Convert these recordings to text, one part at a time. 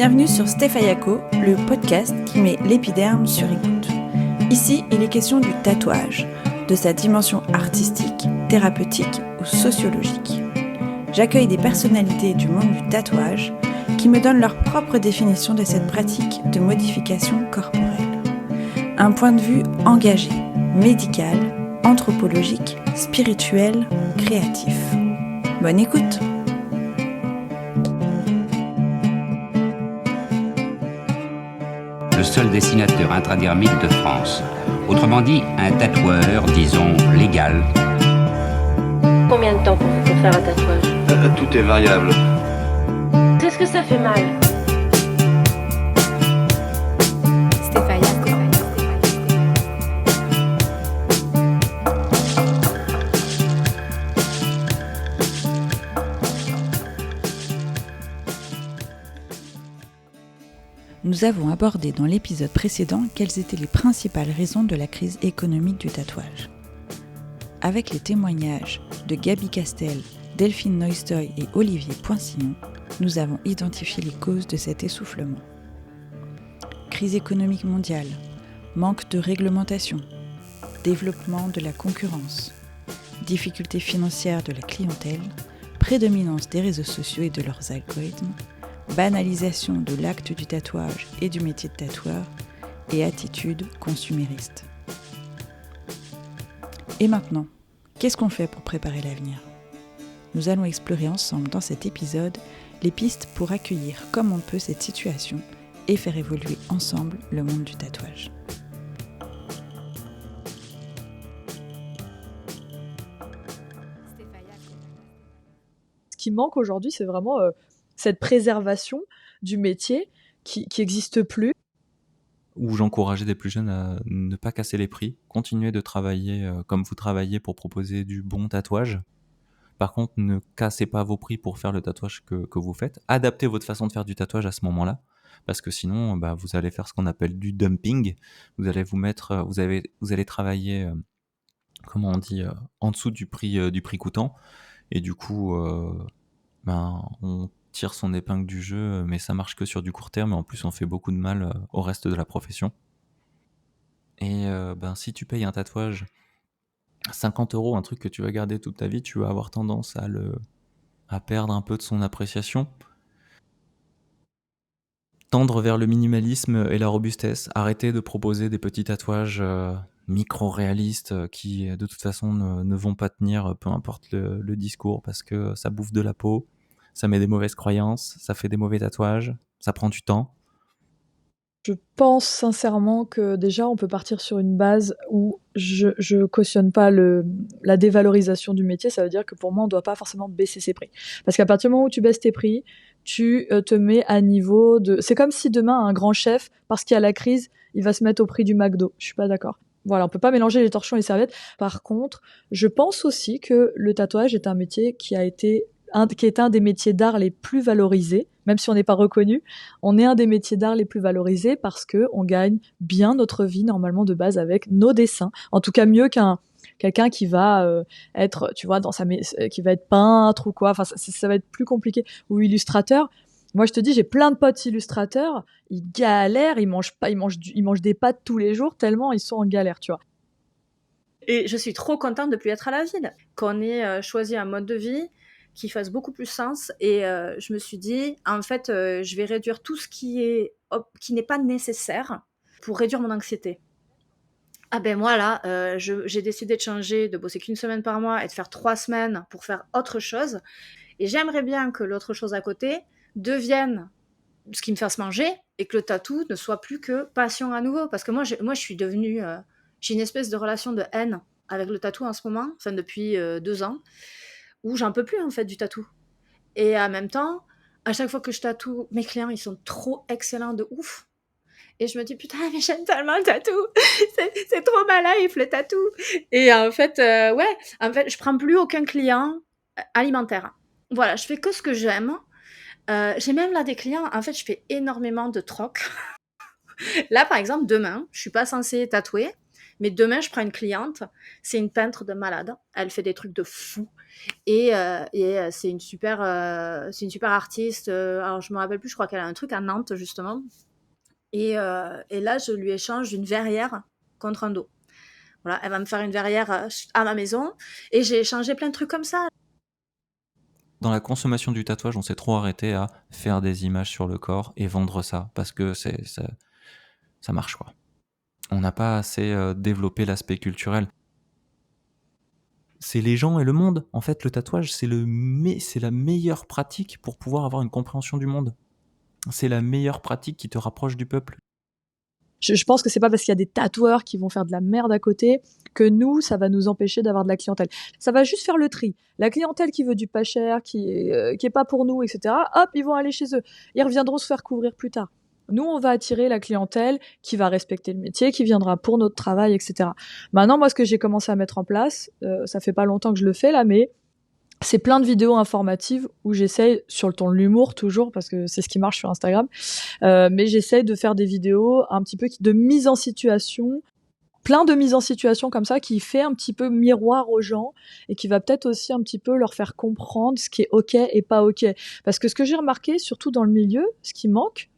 Bienvenue sur Stéphayako, le podcast qui met l'épiderme sur écoute. Ici, il est question du tatouage, de sa dimension artistique, thérapeutique ou sociologique. J'accueille des personnalités du monde du tatouage qui me donnent leur propre définition de cette pratique de modification corporelle. Un point de vue engagé, médical, anthropologique, spirituel, créatif. Bonne écoute! Le seul dessinateur intradermique de France. Autrement dit, un tatoueur, disons, légal. Combien de temps pour faire un tatouage? Tout est variable. Qu'est-ce que ça fait mal? Nous avons abordé dans l'épisode précédent quelles étaient les principales raisons de la crise économique du tatouage. Avec les témoignages de Gaby Castel, Delphine Neustoy et Olivier Poinsignon, nous avons identifié les causes de cet essoufflement. Crise économique mondiale, manque de réglementation, développement de la concurrence, difficultés financières de la clientèle, prédominance des réseaux sociaux et de leurs algorithmes, banalisation de l'acte du tatouage et du métier de tatoueur et attitude consumériste. Et maintenant, qu'est-ce qu'on fait pour préparer l'avenir ? Nous allons explorer ensemble dans cet épisode les pistes pour accueillir comme on peut cette situation et faire évoluer ensemble le monde du tatouage. Ce qui manque aujourd'hui, c'est vraiment cette préservation du métier qui n'existe plus. Où j'encourageais des plus jeunes à ne pas casser les prix, continuer de travailler comme vous travaillez pour proposer du bon tatouage. Par contre, ne cassez pas vos prix pour faire le tatouage que vous faites. Adaptez votre façon de faire du tatouage à ce moment-là, parce que sinon, vous allez faire ce qu'on appelle du dumping. Vous allez vous allez travailler, en dessous du prix coûtant, et du coup, on tire son épingle du jeu, mais ça marche que sur du court terme, et en plus on fait beaucoup de mal au reste de la profession. Et si tu payes un tatouage 50 €, un truc que tu vas garder toute ta vie, tu vas avoir tendance à perdre un peu de son appréciation. Tendre vers le minimalisme et la robustesse, arrêter de proposer des petits tatouages micro-réalistes qui de toute façon ne vont pas tenir, peu importe le discours, parce que ça bouffe de la peau, ça met des mauvaises croyances, ça fait des mauvais tatouages, ça prend du temps. Je pense sincèrement que déjà on peut partir sur une base où je cautionne pas la dévalorisation du métier. Ça veut dire que pour moi on doit pas forcément baisser ses prix, parce qu'à partir du moment où tu baisses tes prix, tu te mets à niveau de... C'est comme si demain un grand chef, parce qu'il y a la crise, il va se mettre au prix du McDo. Je suis pas d'accord. Voilà, on peut pas mélanger les torchons et les serviettes. Par contre, je pense aussi que le tatouage est un métier qui est un des métiers d'art les plus valorisés, même si on n'est pas reconnu. On est un des métiers d'art les plus valorisés parce que on gagne bien notre vie normalement de base avec nos dessins. En tout cas, mieux quelqu'un qui va être, tu vois, qui va être peintre ou quoi. Enfin, ça va être plus compliqué. Ou illustrateur. Moi, je te dis, j'ai plein de potes illustrateurs. Ils galèrent, ils mangent des pâtes tous les jours tellement ils sont en galère, tu vois. Et je suis trop contente de plus être à la ville, qu'on ait choisi un mode de vie qui fasse beaucoup plus sens. Et je me suis dit, en fait, je vais réduire tout ce qui n'est pas nécessaire pour réduire mon anxiété. Ah ben moi là, j'ai décidé de changer, de bosser qu'une semaine par mois et de faire 3 semaines pour faire autre chose. Et j'aimerais bien que l'autre chose à côté devienne ce qui me fasse manger et que le tatou ne soit plus que passion à nouveau. Parce que moi je suis devenue... j'ai une espèce de relation de haine avec le tatou en ce moment, enfin depuis 2 ans, où j'en peux plus en fait du tatou. Et en même temps, à chaque fois que je tatoue, mes clients ils sont trop excellents de ouf. Et je me dis putain mais j'aime tellement le tatou, c'est trop ma life le tatou. Et en fait je prends plus aucun client alimentaire. Voilà, je fais que ce que j'aime. J'ai même là des clients, en fait je fais énormément de troc. Là par exemple demain, je suis pas censée tatouer, Mais demain, je prends une cliente, c'est une peintre de malade, elle fait des trucs de fou. C'est une super artiste. Alors, je me rappelle plus, je crois qu'elle a un truc à Nantes, justement. Et là, je lui échange une verrière contre un dos. Voilà, elle va me faire une verrière à ma maison. Et j'ai échangé plein de trucs comme ça. Dans la consommation du tatouage, on s'est trop arrêté à faire des images sur le corps et vendre ça, parce que ça marche, quoi. On n'a pas assez développé l'aspect culturel. C'est les gens et le monde. En fait, le tatouage, c'est la meilleure pratique pour pouvoir avoir une compréhension du monde. C'est la meilleure pratique qui te rapproche du peuple. Je pense que c'est pas parce qu'il y a des tatoueurs qui vont faire de la merde à côté que nous, ça va nous empêcher d'avoir de la clientèle. Ça va juste faire le tri. La clientèle qui veut du pas cher, qui est pas pour nous, etc., hop, ils vont aller chez eux. Ils reviendront se faire couvrir plus tard. Nous, on va attirer la clientèle qui va respecter le métier, qui viendra pour notre travail, etc. Maintenant, moi, ce que j'ai commencé à mettre en place, ça fait pas longtemps que je le fais là, mais c'est plein de vidéos informatives où j'essaye, sur le ton de l'humour toujours, parce que c'est ce qui marche sur Instagram, mais j'essaye de faire des vidéos un petit peu de mise en situation, plein de mise en situation comme ça, qui fait un petit peu miroir aux gens et qui va peut-être aussi un petit peu leur faire comprendre ce qui est OK et pas OK. Parce que ce que j'ai remarqué, surtout dans le milieu, ce qui manque,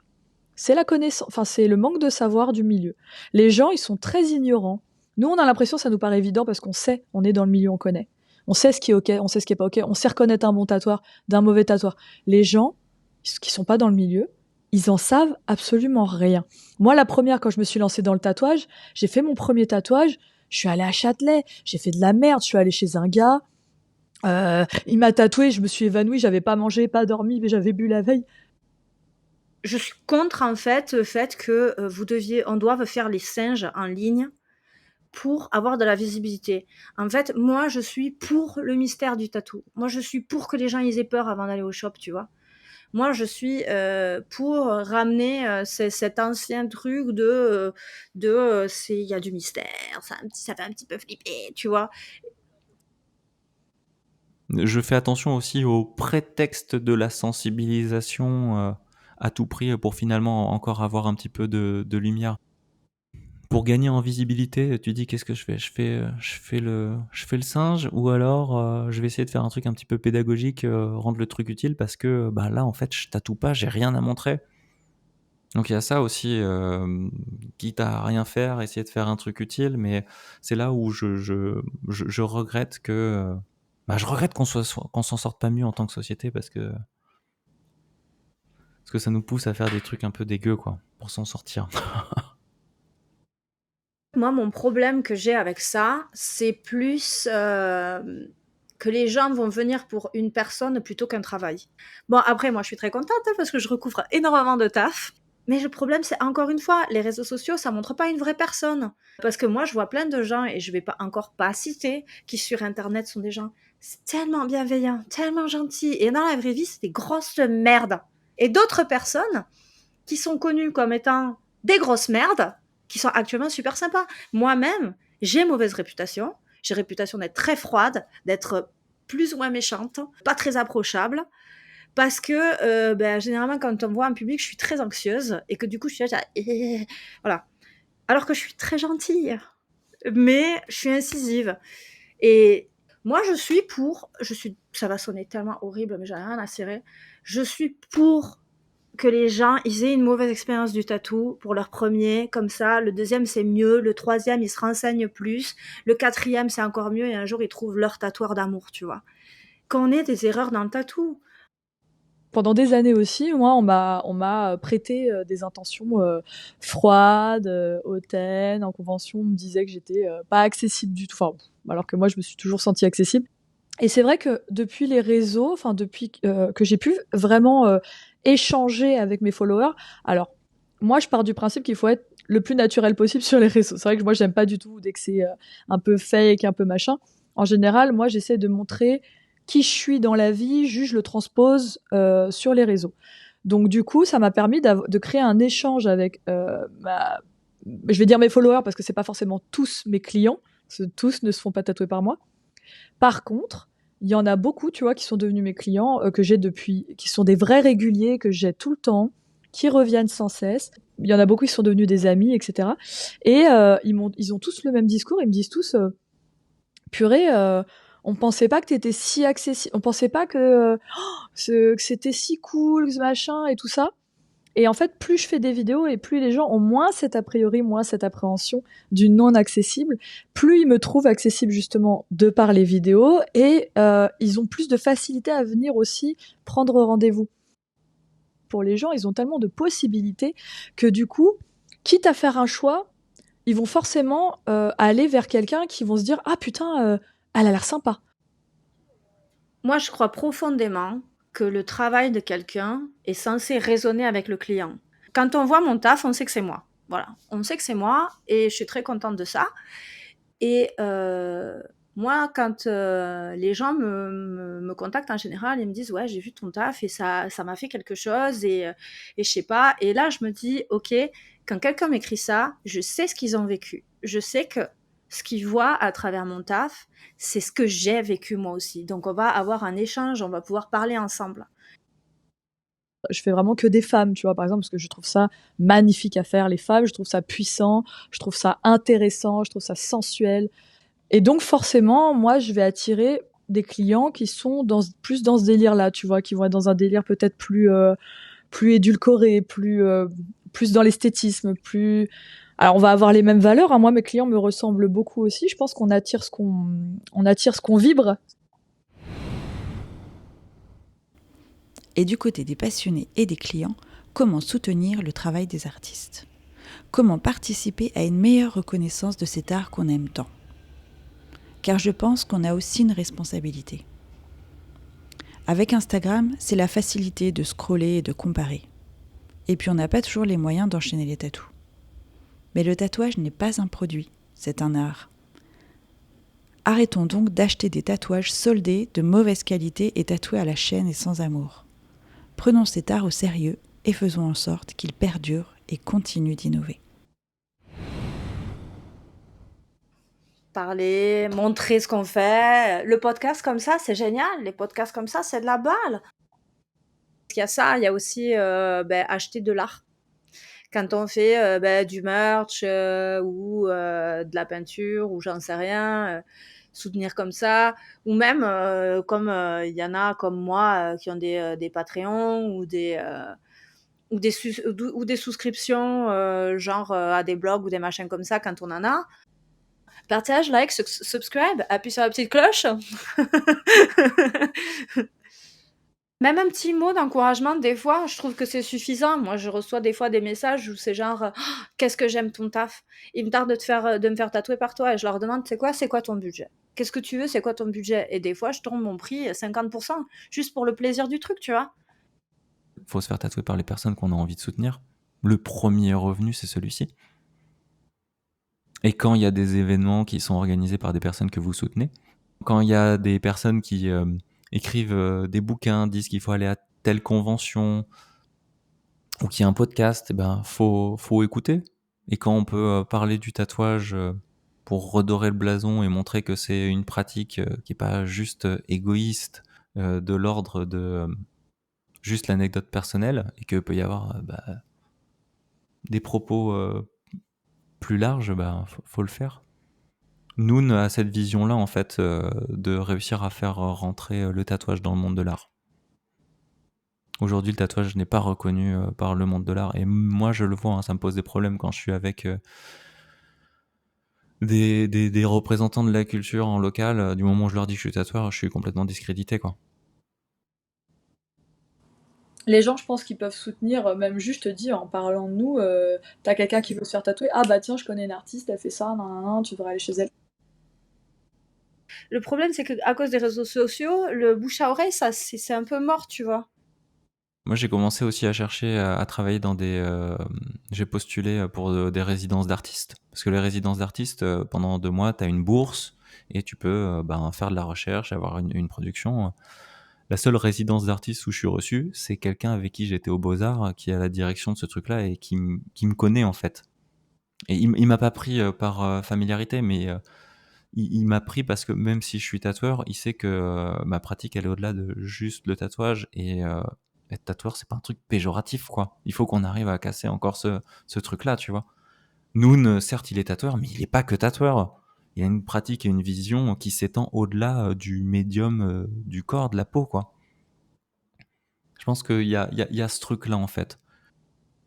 c'est la connaissance, enfin c'est le manque de savoir du milieu. Les gens, ils sont très ignorants. Nous, on a l'impression, ça nous paraît évident parce qu'on sait, on est dans le milieu, on connaît. On sait ce qui est OK, on sait ce qui est pas OK, on sait reconnaître un bon tatoueur d'un mauvais tatoueur. Les gens qui sont pas dans le milieu, ils en savent absolument rien. Moi, la première, quand je me suis lancée dans le tatouage, j'ai fait mon premier tatouage, je suis allée à Châtelet, j'ai fait de la merde, je suis allée chez un gars, il m'a tatoué, je me suis évanouie, j'avais pas mangé, pas dormi, mais j'avais bu la veille. Je suis contre, en fait, le fait que on doive faire les singes en ligne pour avoir de la visibilité. En fait, moi, je suis pour le mystère du tatou. Moi, je suis pour que les gens ils aient peur avant d'aller au shop, tu vois. Moi, je suis pour ramener cet ancien truc il y a du mystère, ça fait un petit peu flipper, tu vois. Je fais attention aussi au prétexte de la sensibilisation à tout prix pour finalement encore avoir un petit peu de lumière. Pour gagner en visibilité, tu dis qu'est-ce que je fais ? Je fais le singe, ou alors je vais essayer de faire un truc un petit peu pédagogique, rendre le truc utile, parce que bah là en fait je tatoue pas, j'ai rien à montrer. Donc il y a ça aussi, quitte à rien faire, essayer de faire un truc utile, mais c'est là où je regrette que je regrette qu'on s'en sorte pas mieux en tant que société, parce que ça nous pousse à faire des trucs un peu dégueux, quoi, pour s'en sortir. Moi, mon problème que j'ai avec ça, c'est plus que les gens vont venir pour une personne plutôt qu'un travail. Bon, après, moi, je suis très contente parce que je recouvre énormément de taf. Mais le problème, c'est encore une fois, les réseaux sociaux, ça montre pas une vraie personne. Parce que moi, je vois plein de gens, et je vais pas citer, qui sur Internet sont des gens tellement bienveillants, tellement gentils, et dans la vraie vie, c'est des grosses merdes. Et d'autres personnes qui sont connues comme étant des grosses merdes, qui sont actuellement super sympas. Moi-même, j'ai mauvaise réputation. J'ai réputation d'être très froide, d'être plus ou moins méchante, pas très approchable. Parce que généralement, quand on me voit en public, je suis très anxieuse et que du coup, je suis là, voilà. Alors que je suis très gentille, mais je suis incisive. Et moi, ça va sonner tellement horrible, mais j'en ai rien à cirer. Je suis pour que les gens ils aient une mauvaise expérience du tatou pour leur premier, comme ça, le deuxième c'est mieux, le troisième ils se renseignent plus, le quatrième c'est encore mieux et un jour ils trouvent leur tatoueur d'amour, tu vois. Qu'on ait des erreurs dans le tatou. Pendant des années aussi, moi, on m'a prêté des intentions froides, hautaines, en convention, on me disait que j'étais pas accessible du tout, enfin, alors que moi, je me suis toujours sentie accessible. Et c'est vrai que depuis les réseaux, enfin depuis que j'ai pu vraiment échanger avec mes followers, alors moi, je pars du principe qu'il faut être le plus naturel possible sur les réseaux. C'est vrai que moi, j'aime pas du tout dès que c'est un peu fake, un peu machin. En général, moi, j'essaie de montrer qui je suis dans la vie, juste je le transpose sur les réseaux. Donc du coup, ça m'a permis de créer un échange avec je vais dire mes followers parce que c'est pas forcément tous mes clients, parce que tous ne se font pas tatouer par moi. Par contre, il y en a beaucoup, tu vois, qui sont devenus mes clients, que j'ai depuis, qui sont des vrais réguliers, que j'ai tout le temps, qui reviennent sans cesse. Il y en a beaucoup qui sont devenus des amis, etc. Et ils ont tous le même discours. Ils me disent tous, purée, on pensait pas que t'étais si accessible, on pensait pas que c'était si cool, que ce machin et tout ça. Et en fait, plus je fais des vidéos et plus les gens ont moins cet a priori, moins cette appréhension du non accessible, plus ils me trouvent accessible justement de par les vidéos et ils ont plus de facilité à venir aussi prendre rendez-vous. Pour les gens, ils ont tellement de possibilités que du coup, quitte à faire un choix, ils vont forcément aller vers quelqu'un qui vont se dire ah putain, elle a l'air sympa. Moi, je crois profondément que le travail de quelqu'un est censé résonner avec le client. Quand on voit mon taf, on sait que c'est moi. Voilà, on sait que c'est moi et je suis très contente de ça. Et moi, quand les gens me contactent en général, ils me disent ouais, j'ai vu ton taf et ça m'a fait quelque chose et je sais pas. Et là, je me dis ok, quand quelqu'un m'écrit ça, je sais ce qu'ils ont vécu. Je sais que ce qu'ils voient à travers mon taf, c'est ce que j'ai vécu moi aussi. Donc on va avoir un échange, on va pouvoir parler ensemble. Je fais vraiment que des femmes, tu vois, par exemple, parce que je trouve ça magnifique à faire, les femmes, je trouve ça puissant, je trouve ça intéressant, je trouve ça sensuel. Et donc, forcément, moi, je vais attirer des clients qui sont plus dans ce délire-là, tu vois, qui vont être dans un délire peut-être plus édulcoré, plus dans l'esthétisme, plus... Alors, on va avoir les mêmes valeurs, hein. Moi, mes clients me ressemblent beaucoup aussi. Je pense qu'on attire on attire ce qu'on vibre. Et du côté des passionnés et des clients, comment soutenir le travail des artistes ? Comment participer à une meilleure reconnaissance de cet art qu'on aime tant ? Car je pense qu'on a aussi une responsabilité. Avec Instagram, c'est la facilité de scroller et de comparer. Et puis on n'a pas toujours les moyens d'enchaîner les tatous. Mais le tatouage n'est pas un produit, c'est un art. Arrêtons donc d'acheter des tatouages soldés de mauvaise qualité et tatoués à la chaîne et sans amour. Prenons cet art au sérieux et faisons en sorte qu'il perdure et continue d'innover. Parler, montrer ce qu'on fait. Le podcast comme ça, c'est génial. Les podcasts comme ça, c'est de la balle. Il y a ça, il y a aussi acheter de l'art. Quand on fait du merch ou de la peinture ou j'en sais rien, soutenir comme ça, ou même comme il y en a comme moi qui ont des Patreons ou des souscriptions genre à des blogs ou des machins comme ça quand on en a. Partage, like, subscribe, appuie sur la petite cloche. Même un petit mot d'encouragement, des fois, je trouve que c'est suffisant. Moi, je reçois des fois des messages où c'est genre oh, qu'est-ce que j'aime ton taf. Il me tarde de me faire tatouer par toi. Et je leur demande c'est quoi ton budget. Qu'est-ce que tu veux, c'est quoi ton budget. Et des fois, je tourne mon prix à 50%, juste pour le plaisir du truc, tu vois. Faut se faire tatouer par les personnes qu'on a envie de soutenir. Le premier revenu, c'est celui-ci. Et quand il y a des événements qui sont organisés par des personnes que vous soutenez, quand il y a des personnes qui écrivent des bouquins, disent qu'il faut aller à telle convention, ou qu'il y a un podcast, faut écouter. Et quand on peut parler du tatouage pour redorer le blason et montrer que c'est une pratique qui est pas juste égoïste, de l'ordre de juste l'anecdote personnelle, et que peut y avoir des propos plus larges, faut le faire. Noon a cette vision-là, en fait, de réussir à faire rentrer le tatouage dans le monde de l'art. Aujourd'hui, le tatouage n'est pas reconnu par le monde de l'art. Et moi, je le vois, hein, ça me pose des problèmes quand je suis avec des représentants de la culture en local. Du moment où je leur dis que je suis tatoueur, je suis complètement discrédité, quoi. Les gens, je pense qu'ils peuvent soutenir, même juste dire en parlant de nous, t'as quelqu'un qui veut se faire tatouer, ah bah tiens, je connais une artiste, elle fait ça, nan, tu devrais aller chez elle. Le problème, c'est qu'à cause des réseaux sociaux, le bouche à oreille, ça, c'est un peu mort, tu vois. Moi, j'ai commencé aussi à chercher à travailler dans j'ai postulé pour des résidences d'artistes. Parce que les résidences d'artistes, pendant 2 mois, t'as une bourse et tu peux faire de la recherche, avoir une production. La seule résidence d'artiste où je suis reçu, c'est quelqu'un avec qui j'étais au Beaux-Arts, qui est à la direction de ce truc-là et qui me connaît, en fait. Et il m'a pas pris par familiarité, mais il m'a pris parce que même si je suis tatoueur, il sait que ma pratique, elle est au-delà de juste le tatouage. Et être tatoueur, c'est pas un truc péjoratif, quoi. Il faut qu'on arrive à casser encore ce truc-là, tu vois. Noon, certes, il est tatoueur, mais il est pas que tatoueur. Il a une pratique et une vision qui s'étend au-delà du médium du corps, de la peau, quoi. Je pense qu'il y a ce truc-là, en fait.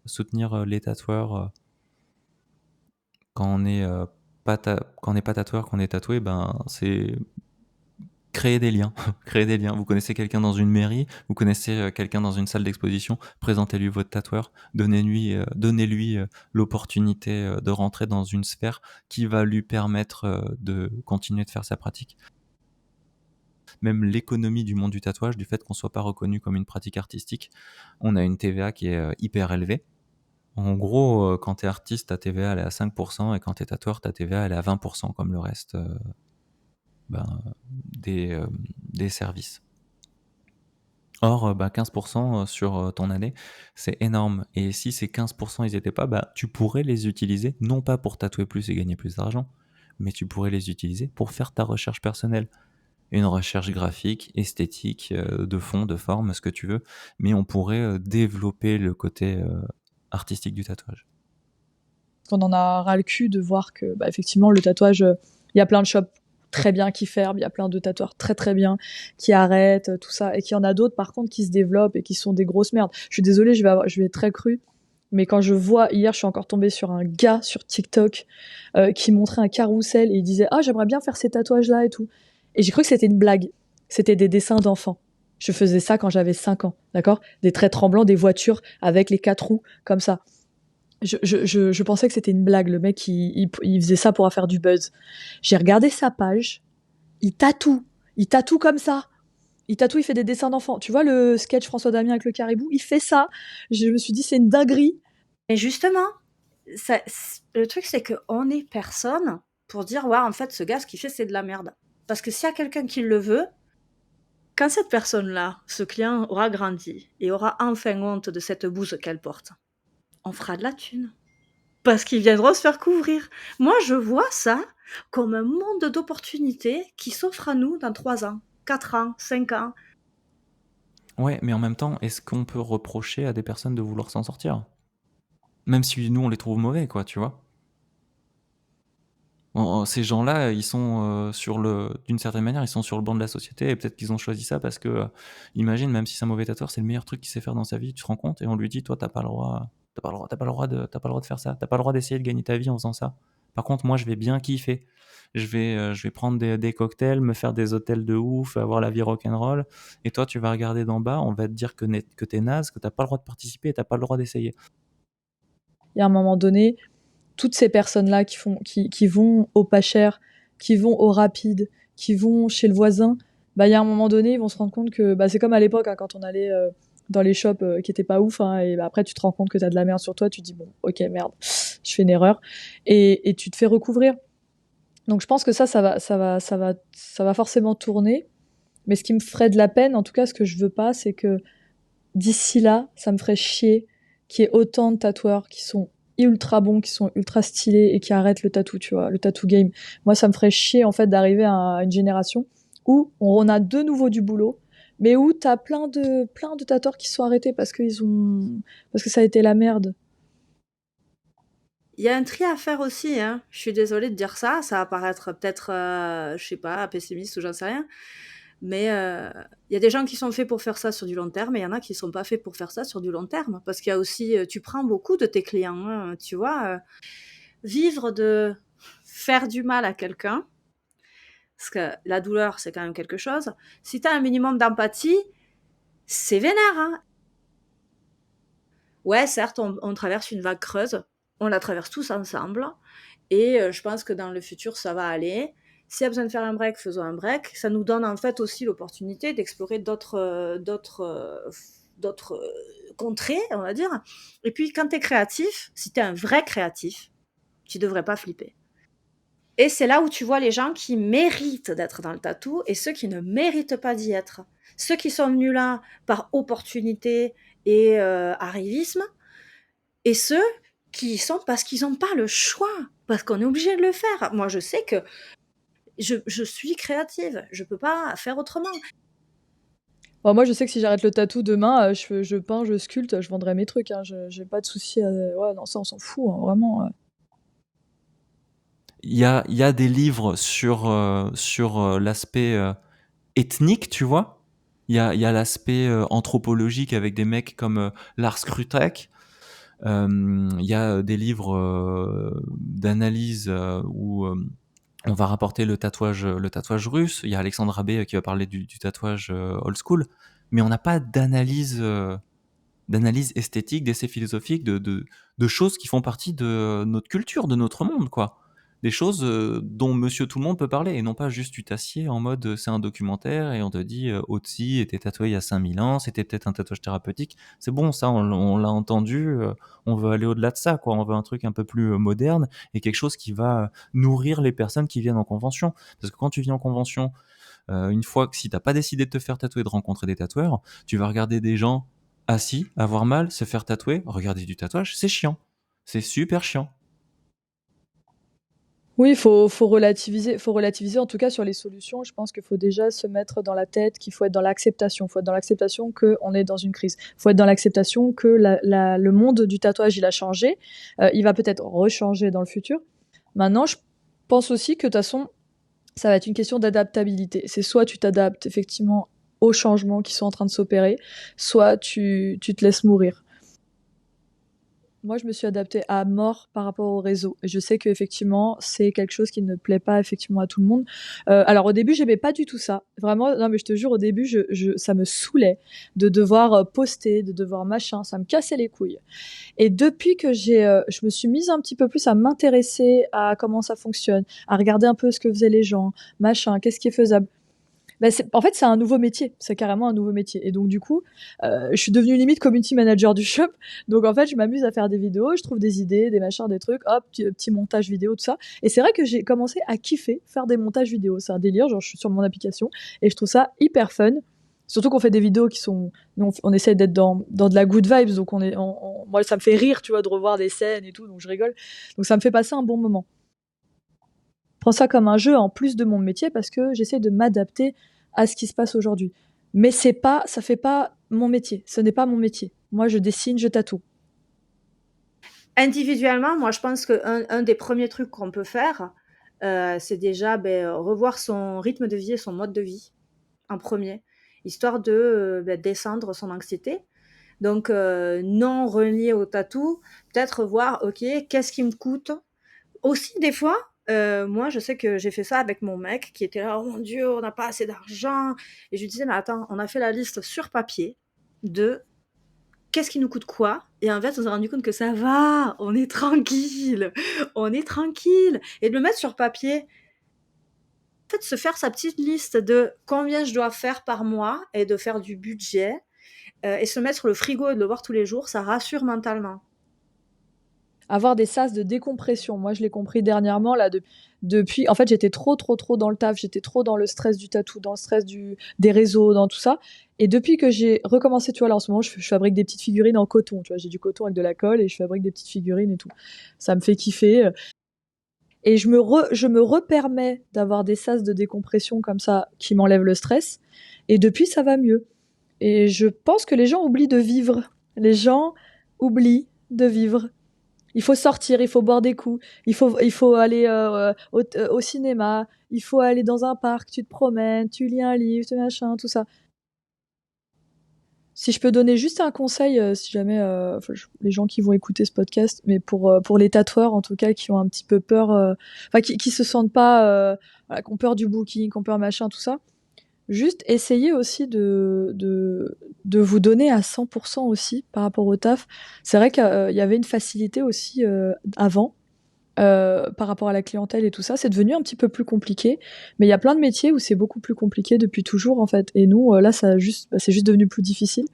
Soutenir les tatoueurs quand on est quand on n'est pas tatoueur, qu'on est tatoué, ben c'est créer des liens. Créer des liens. Vous connaissez quelqu'un dans une mairie, vous connaissez quelqu'un dans une salle d'exposition, présentez-lui votre tatoueur, donnez-lui l'opportunité de rentrer dans une sphère qui va lui permettre de continuer de faire sa pratique. Même l'économie du monde du tatouage, du fait qu'on soit pas reconnu comme une pratique artistique, on a une TVA qui est hyper élevée. En gros, quand t'es artiste, ta TVA elle est à 5%, et quand t'es tatoueur, ta TVA elle est à 20%, comme le reste ben, des services. Or, 15% sur ton année, c'est énorme. Et si ces 15% ils étaient pas, tu pourrais les utiliser, non pas pour tatouer plus et gagner plus d'argent, mais tu pourrais les utiliser pour faire ta recherche personnelle. Une recherche graphique, esthétique, de fond, de forme, ce que tu veux. Mais on pourrait développer le côté artistique du tatouage. On en a ras le cul de voir que, effectivement, le tatouage, il y a plein de shops très bien qui ferment, il y a plein de tatoueurs très très bien qui arrêtent, tout ça, et qu'il y en a d'autres par contre qui se développent et qui sont des grosses merdes. Je suis désolée, je vais être très crue, mais quand je vois, hier je suis encore tombée sur un gars sur TikTok qui montrait un carrousel et il disait « Ah, j'aimerais bien faire ces tatouages-là et tout ». Et j'ai cru que c'était une blague, c'était des dessins d'enfants. Je faisais ça quand j'avais 5 ans, d'accord? Des traits tremblants, des voitures avec les 4 roues, comme ça. Je pensais que c'était une blague. Le mec, il faisait ça pour faire du buzz. J'ai regardé sa page. Il tatoue. Il tatoue comme ça. Il tatoue, il fait des dessins d'enfants. Tu vois le sketch François Damien avec le caribou? Il fait ça. Je me suis dit, c'est une dinguerie. Et justement, le truc, c'est qu'on est personne pour dire, ouais, en fait, ce gars, ce qu'il fait, c'est de la merde. Parce que s'il y a quelqu'un qui le veut, quand cette personne-là, ce client, aura grandi et aura enfin honte de cette bouse qu'elle porte, on fera de la thune. Parce qu'ils viendront se faire couvrir. Moi, je vois ça comme un monde d'opportunités qui s'offre à nous dans 3 ans, 4 ans, 5 ans. Ouais, mais en même temps, est-ce qu'on peut reprocher à des personnes de vouloir s'en sortir? Même si nous, on les trouve mauvais, quoi, tu vois. Ces gens-là, ils sont d'une certaine manière, ils sont sur le banc de la société, et peut-être qu'ils ont choisi ça parce que, imagine, même si c'est un mauvais tatoueur, c'est le meilleur truc qu'il sait faire dans sa vie, tu te rends compte, et on lui dit, toi, t'as pas le droit de faire ça, t'as pas le droit d'essayer de gagner ta vie en faisant ça. Par contre, moi, je vais bien kiffer. Je vais prendre des cocktails, me faire des hôtels de ouf, avoir la vie rock'n'roll, et toi, tu vas regarder d'en bas, on va te dire que t'es naze, que t'as pas le droit de participer, et t'as pas le droit d'essayer. Il y a un moment donné, toutes ces personnes-là qui vont au pas cher, qui vont au rapide, qui vont chez le voisin, il y a un moment donné, ils vont se rendre compte que c'est comme à l'époque, hein, quand on allait dans les shops qui étaient pas ouf, hein, et après tu te rends compte que t'as de la merde sur toi, tu te dis bon, ok, merde, je fais une erreur, et tu te fais recouvrir. Donc je pense que ça va forcément tourner. Mais ce qui me ferait de la peine, en tout cas, ce que je veux pas, c'est que d'ici là, ça me ferait chier qu'il y ait autant de tatoueurs qui sont ultra bons, qui sont ultra stylés et qui arrêtent le tatou, tu vois, le tattoo game. Moi, ça me ferait chier, en fait, d'arriver à une génération où on a de nouveau du boulot, mais où t'as plein de tatoueurs qui sont arrêtés parce que ça a été la merde. Il y a un tri à faire aussi, hein. Je suis désolée de dire ça, ça va paraître peut-être, je sais pas, pessimiste ou j'en sais rien. Mais il y a des gens qui sont faits pour faire ça sur du long terme et il y en a qui sont pas faits pour faire ça sur du long terme. Parce qu'il y a aussi, tu prends beaucoup de tes clients, hein, tu vois. Vivre de faire du mal à quelqu'un, parce que la douleur, c'est quand même quelque chose. Si tu as un minimum d'empathie, c'est vénère, hein. Ouais, certes, on traverse une vague creuse, on la traverse tous ensemble, et je pense que dans le futur, ça va aller. S'il y a besoin de faire un break, faisons un break. Ça nous donne en fait aussi l'opportunité d'explorer d'autres contrées, on va dire. Et puis, quand tu es créatif, si tu es un vrai créatif, tu devrais pas flipper. Et c'est là où tu vois les gens qui méritent d'être dans le tatou et ceux qui ne méritent pas d'y être. Ceux qui sont venus là par opportunité et arrivisme, et ceux qui y sont parce qu'ils n'ont pas le choix, parce qu'on est obligé de le faire. Moi, je sais que je suis créative, je peux pas faire autrement. Bon, moi, je sais que si j'arrête le tatou demain, je peins, je sculpte, je vendrai mes trucs. Hein. J'ai pas de souci. Ouais, non, ça, on s'en fout, hein, vraiment. Il y a des livres sur l'aspect ethnique, tu vois. Il y a l'aspect anthropologique avec des mecs comme Lars Krutek. Il y a des livres d'analyse où on va rapporter le tatouage russe. Il y a Alexandre Abbé qui va parler du tatouage old school. Mais on n'a pas d'analyse esthétique, d'essai philosophique, de choses qui font partie de notre culture, de notre monde, quoi. Des choses dont Monsieur Tout le Monde peut parler, et non pas juste tu t'assieds en mode c'est un documentaire et on te dit Otzi était tatoué il y a 5000 ans, c'était peut-être un tatouage thérapeutique. C'est bon, ça, on l'a entendu, on veut aller au-delà de ça, quoi. On veut un truc un peu plus moderne et quelque chose qui va nourrir les personnes qui viennent en convention. Parce que quand tu viens en convention, une fois que si t'as pas décidé de te faire tatouer, de rencontrer des tatoueurs, tu vas regarder des gens assis, avoir mal, se faire tatouer, regarder du tatouage, c'est chiant. C'est super chiant. Oui, faut relativiser. Faut relativiser, en tout cas, sur les solutions. Je pense qu'il faut déjà se mettre dans la tête qu'il faut être dans l'acceptation. Faut être dans l'acceptation qu'on est dans une crise. Faut être dans l'acceptation que le monde du tatouage, il a changé. Il va peut-être rechanger dans le futur. Maintenant, je pense aussi que, de toute façon, ça va être une question d'adaptabilité. C'est soit tu t'adaptes effectivement aux changements qui sont en train de s'opérer, soit tu te laisses mourir. Moi, je me suis adaptée à mort par rapport au réseau. Et je sais qu'effectivement, c'est quelque chose qui ne plaît pas effectivement à tout le monde. Alors au début, j'aimais pas du tout ça. Vraiment, non mais je te jure, au début, ça me saoulait de devoir poster, de devoir machin. Ça me cassait les couilles. Et depuis que je me suis mise un petit peu plus à m'intéresser à comment ça fonctionne, à regarder un peu ce que faisaient les gens, machin, qu'est-ce qui est faisable. Ben en fait, c'est un nouveau métier. C'est carrément un nouveau métier. Et donc, du coup, je suis devenue limite community manager du shop. Donc, en fait, je m'amuse à faire des vidéos, je trouve des idées, des machins, des trucs, hop, petit montage vidéo, tout ça. Et c'est vrai que j'ai commencé à kiffer faire des montages vidéo. C'est un délire. Genre, je suis sur mon application et je trouve ça hyper fun. Surtout qu'on fait des vidéos qui sont, nous, on essaie d'être dans de la good vibes. Donc, moi, ça me fait rire, tu vois, de revoir des scènes et tout. Donc, je rigole. Donc, ça me fait passer un bon moment. Je prends ça comme un jeu en plus de mon métier parce que j'essaie de m'adapter à ce qui se passe aujourd'hui. Mais ça fait pas mon métier. Ce n'est pas mon métier. Moi, je dessine, je tatoue. Individuellement, moi, je pense qu'un des premiers trucs qu'on peut faire, c'est déjà revoir son rythme de vie et son mode de vie en premier, histoire de descendre son anxiété. Donc, non relié au tatou, peut-être voir, ok, qu'est-ce qui me coûte. Aussi, des fois, moi, je sais que j'ai fait ça avec mon mec qui était là, oh mon Dieu, on n'a pas assez d'argent. Et je lui disais, mais attends, on a fait la liste sur papier de qu'est-ce qui nous coûte quoi. Et en fait, on s'est rendu compte que ça va, on est tranquille, on est tranquille. Et de le mettre sur papier, en fait, se faire sa petite liste de combien je dois faire par mois et de faire du budget et se mettre le frigo et de le voir tous les jours, ça rassure mentalement. Avoir des sas de décompression. Moi, je l'ai compris dernièrement, là, depuis. En fait, j'étais trop dans le taf, j'étais trop dans le stress du tatou, dans le stress des réseaux, dans tout ça. Et depuis que j'ai recommencé, tu vois, là, en ce moment, je fabrique des petites figurines en coton, tu vois. J'ai du coton avec de la colle et je fabrique des petites figurines et tout. Ça me fait kiffer. Et je me repermets d'avoir des sas de décompression comme ça qui m'enlèvent le stress. Et depuis, ça va mieux. Et je pense que les gens oublient de vivre. Les gens oublient de vivre. Il faut sortir, il faut boire des coups, il faut aller au cinéma, il faut aller dans un parc, tu te promènes, tu lis un livre, tu machin, tout ça. Si je peux donner juste un conseil, si jamais les gens qui vont écouter ce podcast, mais pour les tatoueurs en tout cas qui ont un petit peu peur, enfin qui se sentent pas, voilà, qui ont peur du booking, qui ont peur machin, tout ça, juste essayez aussi de vous donner à 100% aussi par rapport au taf. C'est vrai qu'il y avait une facilité aussi avant par rapport à la clientèle et tout ça. C'est devenu un petit peu plus compliqué, mais il y a plein de métiers où c'est beaucoup plus compliqué depuis toujours en fait. Et nous, là, c'est juste devenu plus difficile.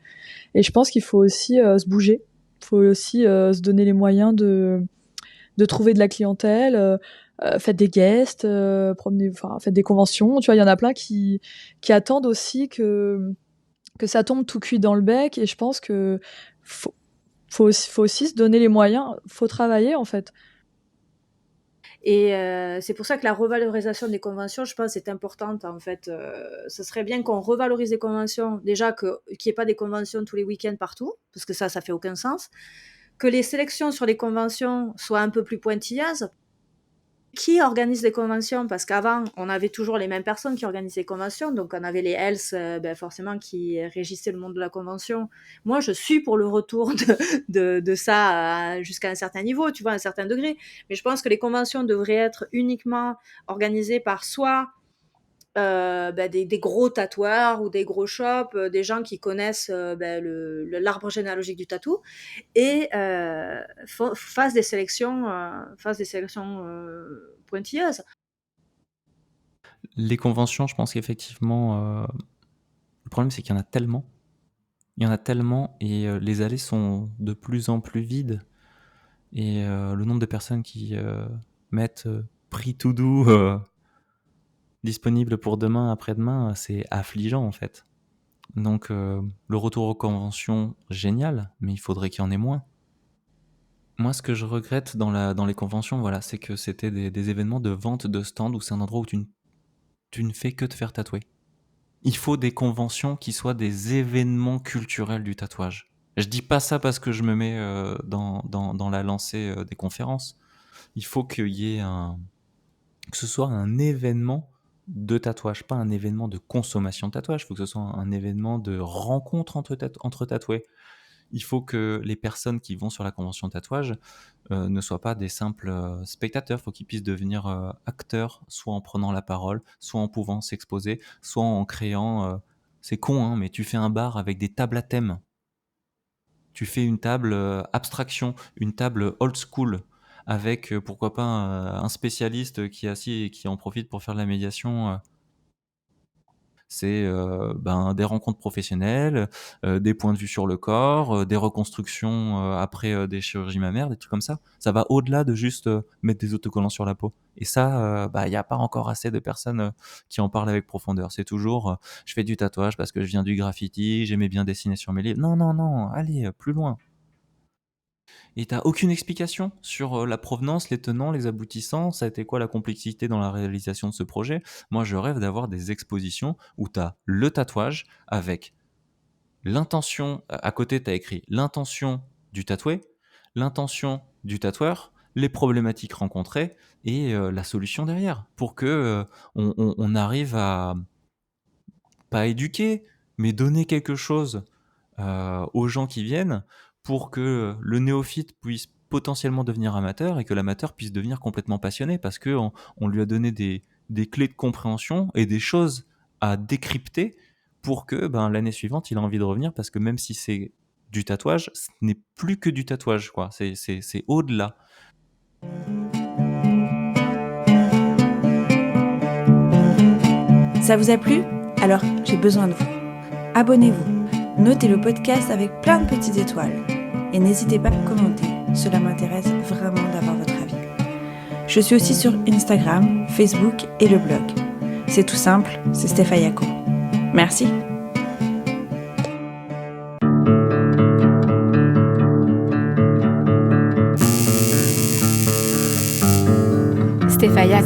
Et je pense qu'il faut aussi se bouger. Il faut aussi se donner les moyens de trouver de la clientèle. Faites des guests, faites des conventions. Tu vois, il y en a plein qui attendent aussi que ça tombe tout cuit dans le bec. Et je pense que faut aussi se donner les moyens. Faut travailler en fait. Et c'est pour ça que la revalorisation des conventions, je pense, est importante. En fait, ce serait bien qu'on revalorise les conventions. Déjà qu'il n'y ait pas des conventions tous les week-ends partout, parce que ça fait aucun sens. Que les sélections sur les conventions soient un peu plus pointilleuses. Qui organise les conventions? Parce qu'avant, on avait toujours les mêmes personnes qui organisaient les conventions. Donc, on avait les ELS, forcément, qui régissaient le monde de la convention. Moi, je suis pour le retour de ça jusqu'à un certain niveau, tu vois, à un certain degré. Mais je pense que les conventions devraient être uniquement organisées par soit des gros tatoueurs ou des gros shops, des gens qui connaissent l'arbre généalogique du tatou et fassent des sélections pointilleuses. Les conventions, je pense qu'effectivement, le problème c'est qu'il y en a tellement. Il y en a tellement et les allées sont de plus en plus vides. Et le nombre de personnes qui mettent prix to do disponible pour demain, après-demain, c'est affligeant en fait. Donc le retour aux conventions, génial, mais il faudrait qu'il y en ait moins. Moi, ce que je regrette dans les conventions, voilà, c'est que c'était des événements de vente de stand où c'est un endroit où tu ne fais que te faire tatouer. Il faut des conventions qui soient des événements culturels du tatouage. Je dis pas ça parce que je me mets dans la lancée des conférences. Il faut qu'il y ait que ce soit un événement de tatouage, pas un événement de consommation de tatouage. Il faut que ce soit un événement de rencontre entre tatoués. Il faut que les personnes qui vont sur la convention de tatouage ne soient pas des simples spectateurs. Il faut qu'ils puissent devenir acteurs, soit en prenant la parole, soit en pouvant s'exposer, soit en créant... c'est con, hein, mais tu fais un bar avec des tables à thème. Tu fais une table abstraction, une table old school, avec pourquoi pas un spécialiste qui est assis et qui en profite pour faire de la médiation. C'est des rencontres professionnelles, des points de vue sur le corps, des reconstructions après des chirurgies mammaires, des trucs comme ça. Ça va au-delà de juste mettre des autocollants sur la peau. Et ça, il n'y a pas encore assez de personnes qui en parlent avec profondeur. C'est toujours je fais du tatouage parce que je viens du graffiti, j'aimais bien dessiner sur mes livres. Non, non, non, allez, plus loin. Et t'as aucune explication sur la provenance, les tenants, les aboutissants, ça a été quoi la complexité dans la réalisation de ce projet. Moi, je rêve d'avoir des expositions où t'as le tatouage avec l'intention, à côté t'as écrit l'intention du tatoué, l'intention du tatoueur, les problématiques rencontrées et la solution derrière, pour que on arrive à, pas éduquer, mais donner quelque chose aux gens qui viennent pour que le néophyte puisse potentiellement devenir amateur et que l'amateur puisse devenir complètement passionné parce que on lui a donné des clés de compréhension et des choses à décrypter pour que l'année suivante il a envie de revenir parce que même si c'est du tatouage, ce n'est plus que du tatouage, quoi. C'est au-delà. Ça vous a plu? Alors, j'ai besoin de vous. Abonnez-vous, notez le podcast avec plein de petites étoiles et n'hésitez pas à commenter, cela m'intéresse vraiment d'avoir votre avis. Je suis aussi sur Instagram, Facebook et le blog. C'est tout simple, c'est Stefayako. Merci. Stefaya.